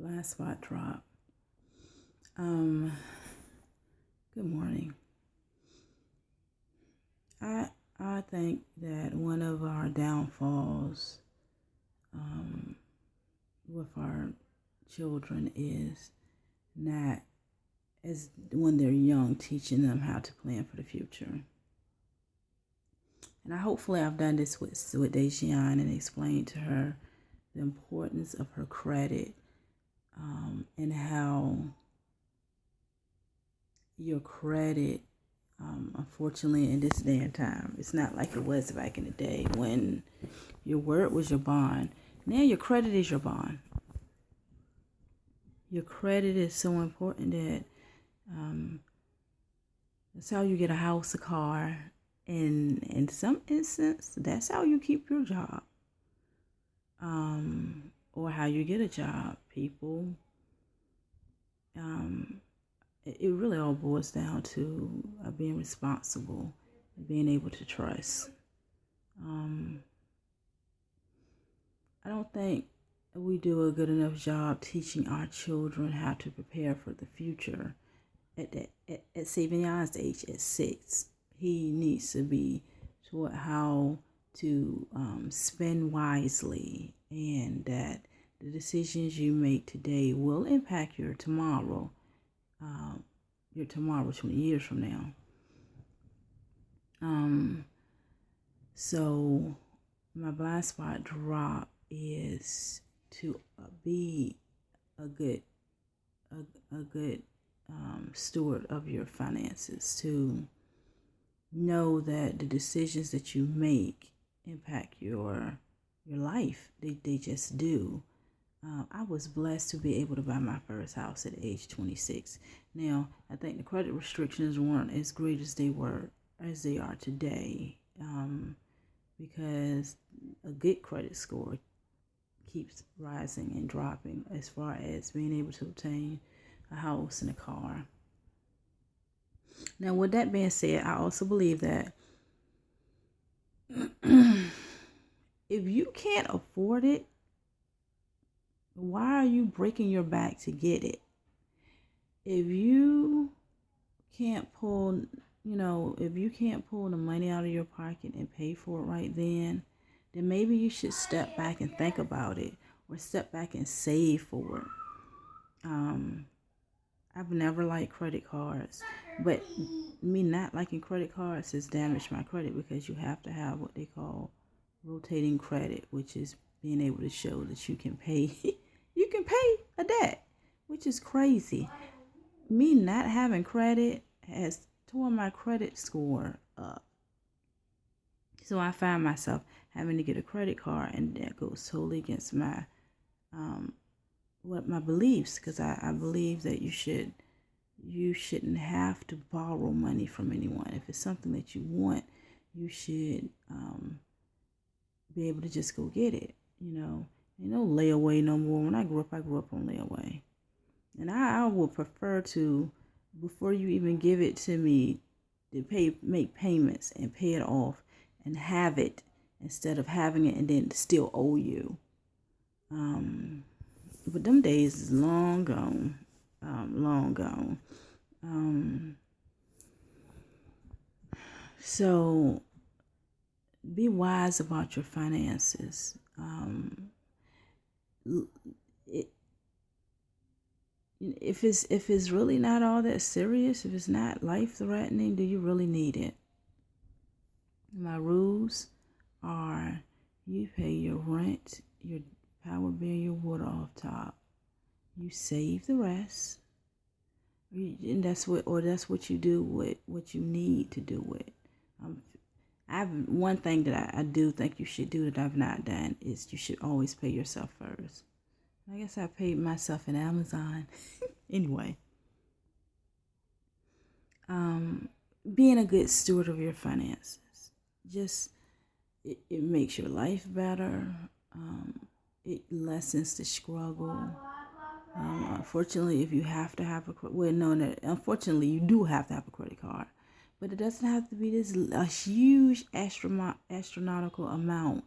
Blindspot Drop. Good morning. I think that one of our downfalls with our children is not as when they're young, teaching them how to plan for the future. And hopefully I've done this with Dejian and explained to her the importance of her credit and how your credit, unfortunately, in this day and time, it's not like it was back in the day when your word was your bond. Now your credit is your bond. Your credit is so important that that's how you get a house, a car, and in some instance, that's how you keep your job, or how you get a job. People, it really all boils down to being responsible and being able to trust. I don't think we do a good enough job teaching our children how to prepare for the future. At Savion's age, at 6, he needs to be taught how to spend wisely, and that the decisions you make today will impact your tomorrow. 20 years from now. So my blind spot drop is to be a good steward of your finances, to know that the decisions that you make impact your life. They just do. I was blessed to be able to buy my first house at age 26. Now, I think the credit restrictions weren't as great as they are today, because a good credit score keeps rising and dropping as far as being able to obtain a house and a car. Now, with that being said, I also believe that if you can't afford it, why are you breaking your back to get it? If you can't pull, the money out of your pocket and pay for it right then maybe you should step back and think about it, or step back and save for it. I've never liked credit cards, but me not liking credit cards has damaged my credit, because you have to have what they call rotating credit, which is being able to show that you can pay a debt, which is crazy. Me not having credit has torn my credit score up. So I find myself having to get a credit card, and that goes totally against my my beliefs, because I believe that you shouldn't have to borrow money from anyone. If it's something that you want, you should be able to just go get it. Ain't no layaway no more. When I grew up on layaway. And I would prefer to, before you even give it to me, to make payments and pay it off and have it, instead of having it and then still owe you. But them days is long gone. So be wise about your finances. If it's really not all that serious, if it's not life-threatening, do you really need it? My rules are: you pay your rent, your power bill, your water off top. You save the rest, and that's what you do with what you need to do with. One thing that I do think you should do that I've not done is you should always pay yourself first. I guess I paid myself in Amazon. Anyway, being a good steward of your finances, it makes your life better. It lessens the struggle. Unfortunately, if you have to have unfortunately you do have to have a credit card, but it doesn't have to be a huge astronomical amount.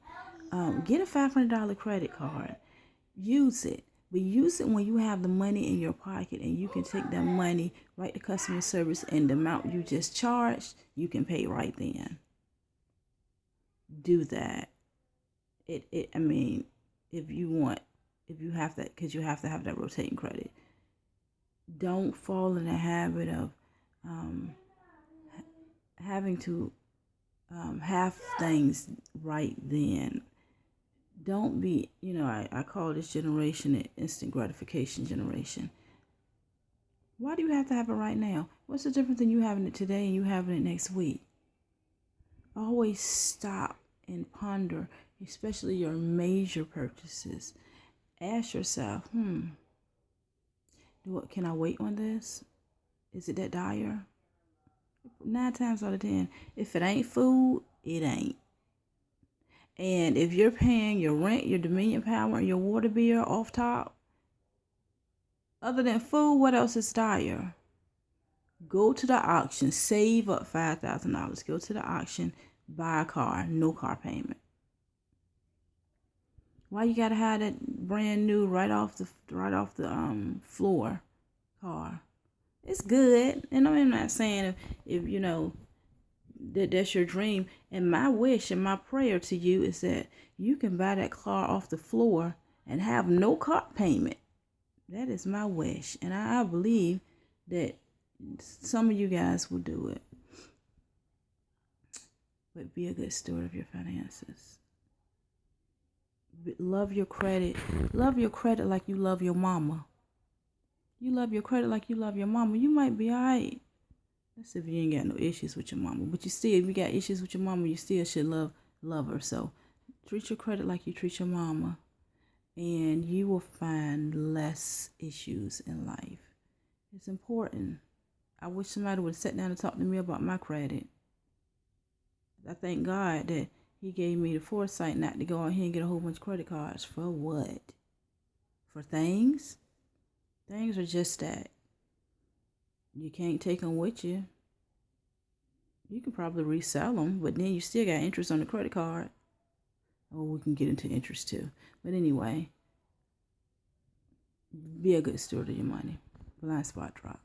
Get a $500 credit card. Use it. But use it when you have the money in your pocket and you can take that money right to customer service, and the amount you just charged, you can pay right then. Do that. I mean, if you have that, because you have to have that rotating credit. Don't fall in the habit of having to have things right then. Don't be, I call this generation an instant gratification generation. Why do you have to have it right now? What's the difference in you having it today and you having it next week? Always stop and ponder, especially your major purchases. Ask yourself, can I wait on this? Is it that dire? 9 times out of 10, if it ain't food, it ain't. And if you're paying your rent, your Dominion Power, and your water bill off top, other than food, what else is dire? Go to the auction, save up $5,000. Go to the auction, buy a car, no car payment. Why you gotta have that brand new right off the floor car? It's good, and I'm not saying if that's your dream. And my wish and my prayer to you is that you can buy that car off the floor and have no car payment. That is my wish, and I believe that some of you guys will do it. But be a good steward of your finances. Love your credit. Love your credit like you love your mama. You love your credit like you love your mama, you might be all right. That's if you ain't got no issues with your mama. But you still, if you got issues with your mama, you still should love her. So treat your credit like you treat your mama, and you will find less issues in life. It's important. I wish somebody would have sat down and talked to me about my credit. I thank God that he gave me the foresight not to go out here and get a whole bunch of credit cards. For what? For things? Things are just that. You can't take them with you. You can probably resell them, but then you still got interest on the credit card. Oh, we can get into interest too. But anyway, be a good steward of your money. Blindspot Drop.